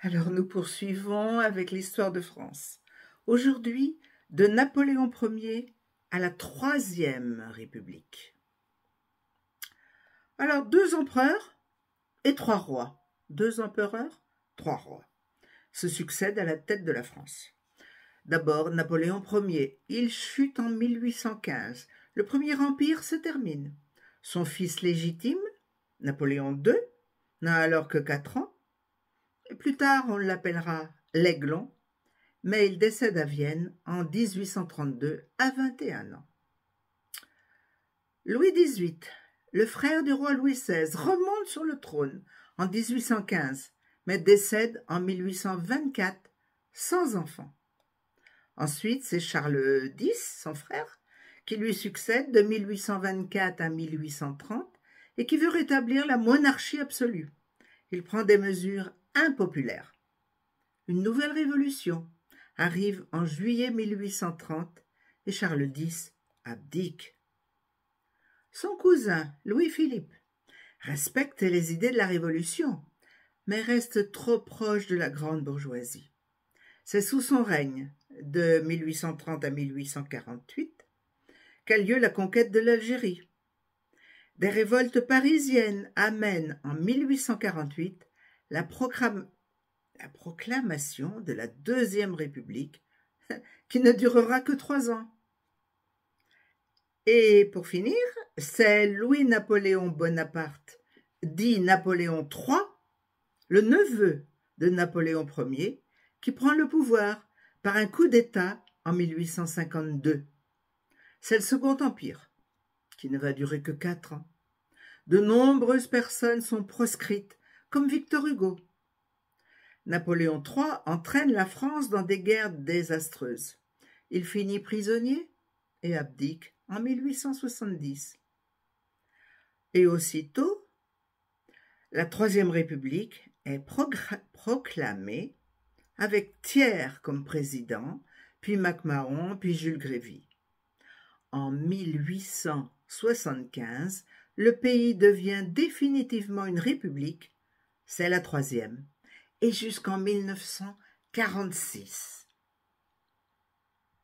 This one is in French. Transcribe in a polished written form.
Alors nous poursuivons avec l'histoire de France. Aujourd'hui, de Napoléon Ier à la Troisième République. Alors, deux empereurs et trois rois. Deux empereurs, trois rois se succèdent à la tête de la France. D'abord, Napoléon Ier. Il chute en 1815. Le Premier Empire se termine. Son fils légitime, Napoléon II, n'a alors que 4 ans. Et plus tard, on l'appellera l'Aiglon, mais il décède à Vienne en 1832 à 21 ans. Louis XVIII, le frère du roi Louis XVI, remonte sur le trône en 1815, mais décède en 1824 sans enfant. Ensuite, c'est Charles X, son frère, qui lui succède de 1824 à 1830 et qui veut rétablir la monarchie absolue. Il prend des mesures impopulaires. Une nouvelle révolution arrive en juillet 1830 et Charles X abdique. Son cousin, Louis-Philippe, respecte les idées de la Révolution, mais reste trop proche de la grande bourgeoisie. C'est sous son règne, de 1830 à 1848, qu'a lieu la conquête de l'Algérie. Des révoltes parisiennes amènent en 1848 la proclamation de la Deuxième République, qui ne durera que 3 ans. Et pour finir, c'est Louis-Napoléon Bonaparte, dit Napoléon III, le neveu de Napoléon Ier, qui prend le pouvoir par un coup d'État en 1852. C'est le Second Empire, qui ne va durer que 4 ans. De nombreuses personnes sont proscrites, comme Victor Hugo. Napoléon III entraîne la France dans des guerres désastreuses. Il finit prisonnier et abdique en 1870. Et aussitôt, la Troisième République est proclamée avec Thiers comme président, puis MacMahon, puis Jules Grévy. En 1875, le pays devient définitivement une république, c'est la troisième, et jusqu'en 1946.